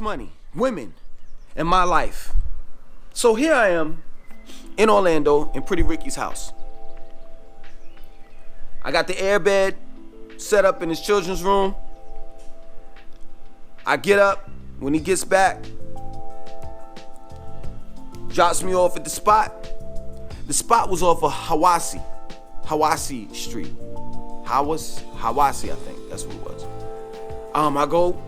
money, women, and my life. So here I am in Orlando in Pretty Ricky's house. I got the airbed set up in his children's room. I get up when he gets back, drops me off at the spot. The spot was off of Hawassi Street. Hawassi, I think that's what it was. I go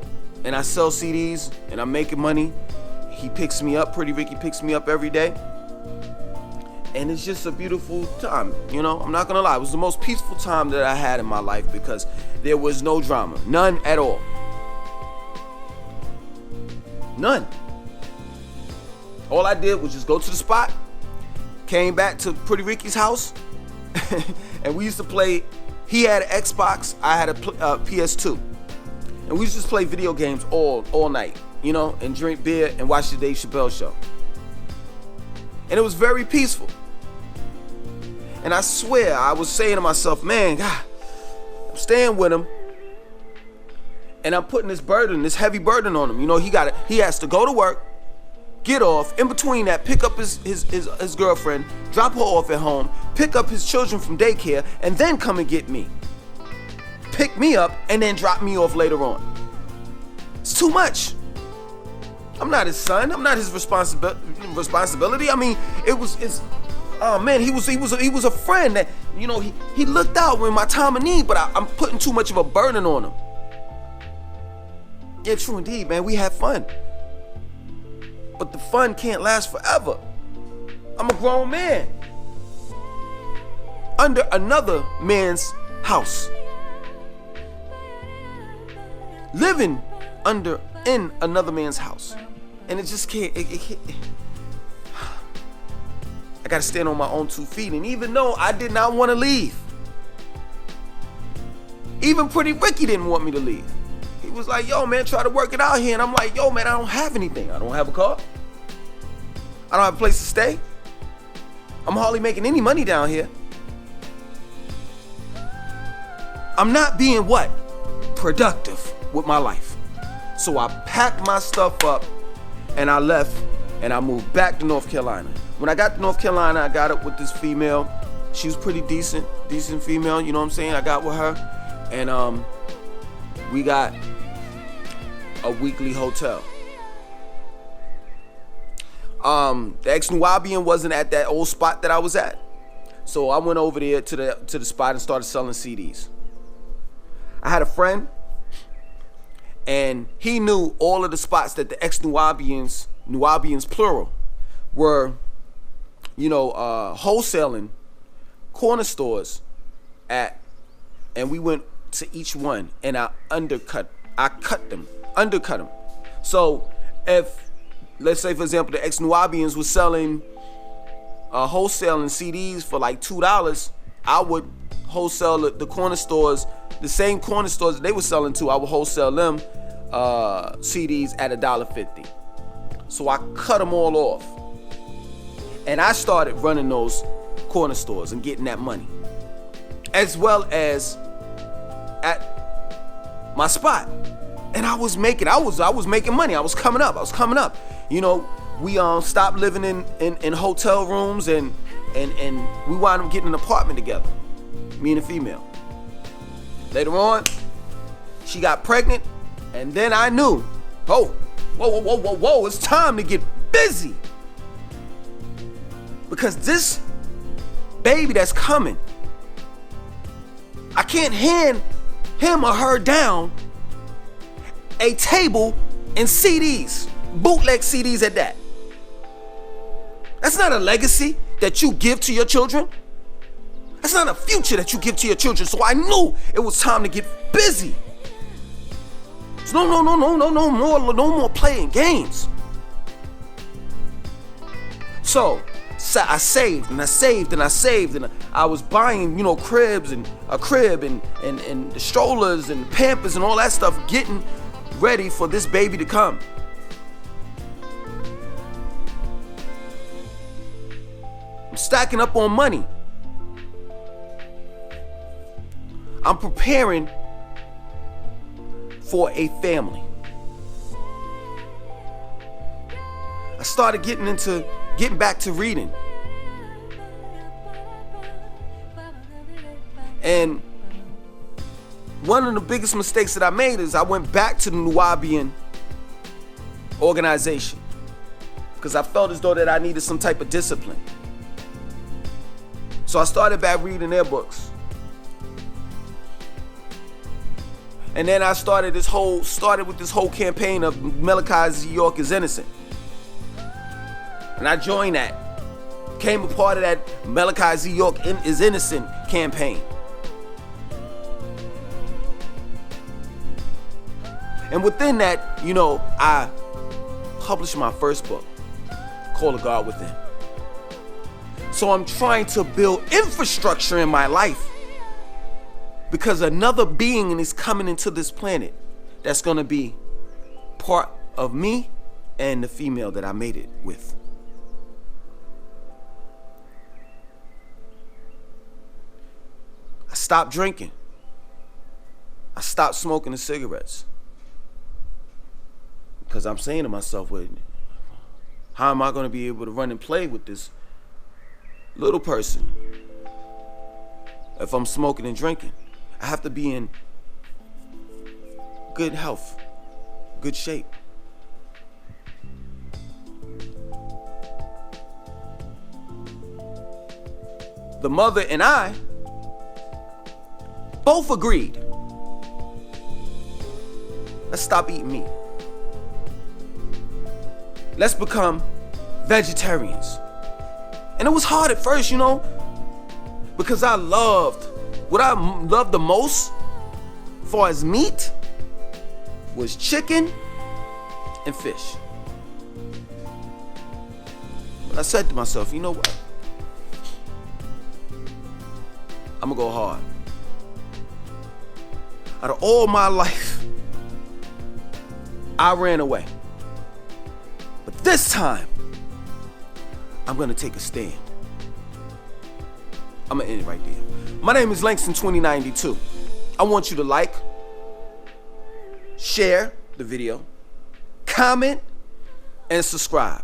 and I sell CDs and I'm making money. He picks me up, Pretty Ricky picks me up every day. And it's just a beautiful time, I'm not gonna lie. It was the most peaceful time that I had in my life because there was no drama, none at all. None. All I did was just go to the spot, came back to Pretty Ricky's house, and we used to play. He had an Xbox, I had a PS2. And we used to just play video games all night, and drink beer and watch the Dave Chappelle show. And it was very peaceful. And I swear, I was saying to myself, man, God, I'm staying with him. And I'm putting this heavy burden on him. He has to go to work, get off, in between that, pick up his girlfriend, drop her off at home, pick up his children from daycare, and then come and get me. Pick me up and then drop me off later on. It's too much. I'm not his son. I'm not his responsibility. I mean, oh man, he was a friend that, he looked out when my time of need, but I'm putting too much of a burden on him. Yeah, true indeed, man. We have fun. But the fun can't last forever. I'm a grown man. Under another man's house. Living in another man's house. And it just can't. I gotta stand on my own 2 feet. And even though I did not want to leave, even Pretty Ricky didn't want me to leave. He was like, yo, man, try to work it out here. And I'm like, yo, man, I don't have anything. I don't have a car. I don't have a place to stay. I'm hardly making any money down here. I'm not being what? Productive with my life. So I packed my stuff up and I left and I moved back to North Carolina. When I got to North Carolina, I got up with this female. She was pretty decent female, you know what I'm saying? I got with her and we got a weekly hotel. The ex-Nubian wasn't at that old spot that I was at. So I went over there to the spot and started selling CDs. I had a friend and he knew all of the spots that the ex-Nubians plural, were, wholesaling corner stores at, and we went to each one and I undercut them. So if, let's say for example, the ex-Nubians was selling, wholesaling CDs for like $2, I would wholesale the corner stores, the same corner stores that they were selling to, I would wholesale them CDs at $1.50. So I cut them all off. And I started running those corner stores and getting that money. As well as at my spot. And I was making money. I was coming up. We stopped living in hotel rooms and we wound up getting an apartment together. Me and a female. Later on, she got pregnant, and then I knew, whoa, it's time to get busy. Because this baby that's coming, I can't hand him or her down a table and CDs, bootleg CDs at that. That's not a legacy that you give to your children. That's not a future that you give to your children. So I knew it was time to get busy. So no more playing games. So I saved and I was buying, cribs and a crib and the strollers and Pampers and all that stuff, getting ready for this baby to come. I'm stacking up on money. I'm preparing for a family. started getting back to reading. And one of the biggest mistakes that I made is I went back to the Nubian organization because I felt as though that I needed some type of discipline. So I started back reading their books. And then I started with this whole campaign of Malachi Z. York is innocent. And I joined that. Became a part of that Malachi Z. York is innocent campaign. And within that, I published my first book, called The God Within. So I'm trying to build infrastructure in my life because another being is coming into this planet that's going to be part of me and the female that I made it with. I stopped drinking. I stopped smoking the cigarettes. Because I'm saying to myself, well, how am I going to be able to run and play with this little person if I'm smoking and drinking? I have to be in good health, good shape. The mother and I both agreed. Let's stop eating meat. Let's become vegetarians. And it was hard at first, because what I loved the most, as far as meat, was chicken and fish. But I said to myself, you know what? I'm gonna go hard. Out of all my life, I ran away. But this time, I'm gonna take a stand. I'm gonna end it right there. My name is Langston.25. I want you to like, share the video, comment, and subscribe.